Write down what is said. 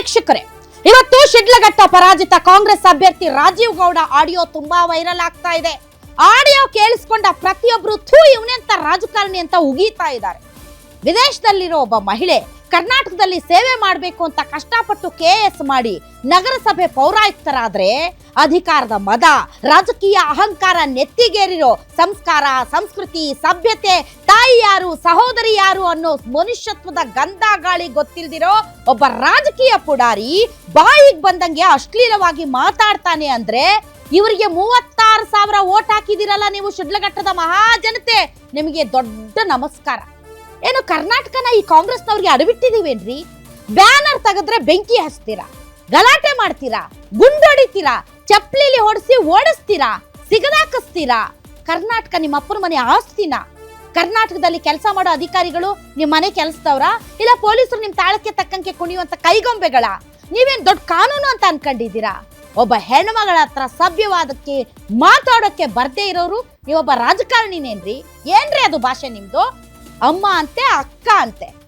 ವೀಕ್ಷಕರೇ, ಇವತ್ತು ಶಿಡ್ಲಘಟ್ಟ ಪರಾಜಿತ ಕಾಂಗ್ರೆಸ್ ಅಭ್ಯರ್ಥಿ ರಾಜೀವ್ ಗೌಡ ಆಡಿಯೋ ತುಂಬಾ ವೈರಲ್ ಆಗ್ತಾ ಇದೆ. ಆಡಿಯೋ ಕೇಳಿಸ್ಕೊಂಡ ಪ್ರತಿಯೊಬ್ರು ಥೂ ಇವನೆಂತ ರಾಜಕಾರಣಿ ಅಂತ ಉಗೀತಾ ಇದ್ದಾರೆ. ವಿದೇಶದಲ್ಲಿರೋ ಒಬ್ಬ ಮಹಿಳೆ ಕರ್ನಾಟಕದಲ್ಲಿ ಸೇವೆ ಮಾಡಬೇಕು ಅಂತ ಕಷ್ಟಪಟ್ಟು KS ಮಾಡಿ ನಗರಸಭೆ ಪೌರಾಯುಕ್ತರಾದ್ರೆ ಅಧಿಕಾರದ ಮದ, ರಾಜಕೀಯ ಅಹಂಕಾರ ನೆತ್ತಿಗೇರಿರೋ ಸಂಸ್ಕಾರ, ಸಂಸ್ಕೃತಿ, ಸಭ್ಯತೆ, ತಾಯಿ ಯಾರು, ಸಹೋದರಿ ಯಾರು ಅನ್ನೋ ಮನುಷ್ಯತ್ವದ ಗಂಧ ಗಾಳಿ ಗೊತ್ತಿಲ್ದಿರೋ ಒಬ್ಬ ರಾಜಕೀಯ ಪುಡಾರಿ ಬಾಯಿಗೆ ಬಂದಂಗೆ ಅಶ್ಲೀಲವಾಗಿ ಮಾತಾಡ್ತಾನೆ ಅಂದ್ರೆ ಇವರಿಗೆ 36,000 ಓಟ್ ಹಾಕಿದಿರಲ್ಲ ನೀವು ಶಿಡ್ಲಘಟ್ಟದ ಮಹಾಜನತೆ, ನಿಮಗೆ ದೊಡ್ಡ ನಮಸ್ಕಾರ. ಏನು ಕರ್ನಾಟಕನ ಈ ಕಾಂಗ್ರೆಸ್ನವ್ರಿಗೆ ಅಡಬಿಟ್ಟಿದೀವೇನ್ರಿ? ಬ್ಯಾನರ್ ತೆಗೆದ್ರೆ ಬೆಂಕಿ ಹಚ್ತೀರಾ, ಗಲಾಟೆ ಮಾಡ್ತೀರಾ, ಗುಂಡೊಡಿತೀರಾ, ಚಪ್ಲಿಲಿ ಹೊಡಿಸಿ ಓಡಿಸ್ತೀರಾ, ಸಿಗದಾಕಿಸ್ತೀರಾ. ಕರ್ನಾಟಕ ನಿಮ್ಮ ಅಪ್ಪನ ಮನೆ ಆಸ್ತಿನ? ಕರ್ನಾಟಕದಲ್ಲಿ ಕೆಲಸ ಮಾಡೋ ಅಧಿಕಾರಿಗಳು ನಿಮ್ಮ ಮನೆ ಕೆಲಸದವ್ರ, ಇಲ್ಲ ಪೊಲೀಸರು ನಿಮ್ ತಾಳಕ್ಕೆ ತಕ್ಕಂಗೆ ಕುಣಿಯುವಂತ ಕೈಗೊಂಬೆಗಳ? ನೀವೇನ್ ದೊಡ್ಡ ಕಾನೂನು ಅಂತ ಅನ್ಕೊಂಡಿದ್ದೀರಾ? ಒಬ್ಬ ಹೆಣ್ಮಗಳ ಹತ್ರ ಸಭ್ಯವಾದಕ್ಕೆ ಮಾತಾಡೋಕೆ ಬರ್ದೇ ಇರೋರು ನೀವೊಬ್ಬ ರಾಜಕಾರಣಿನೇನ್ರಿ? ಏನ್ರಿ ಅದು ಭಾಷೆ ನಿಮ್ದು? ಅಮ್ಮ ಅಂತೆ, ಅಕ್ಕ ಅಂತೆ,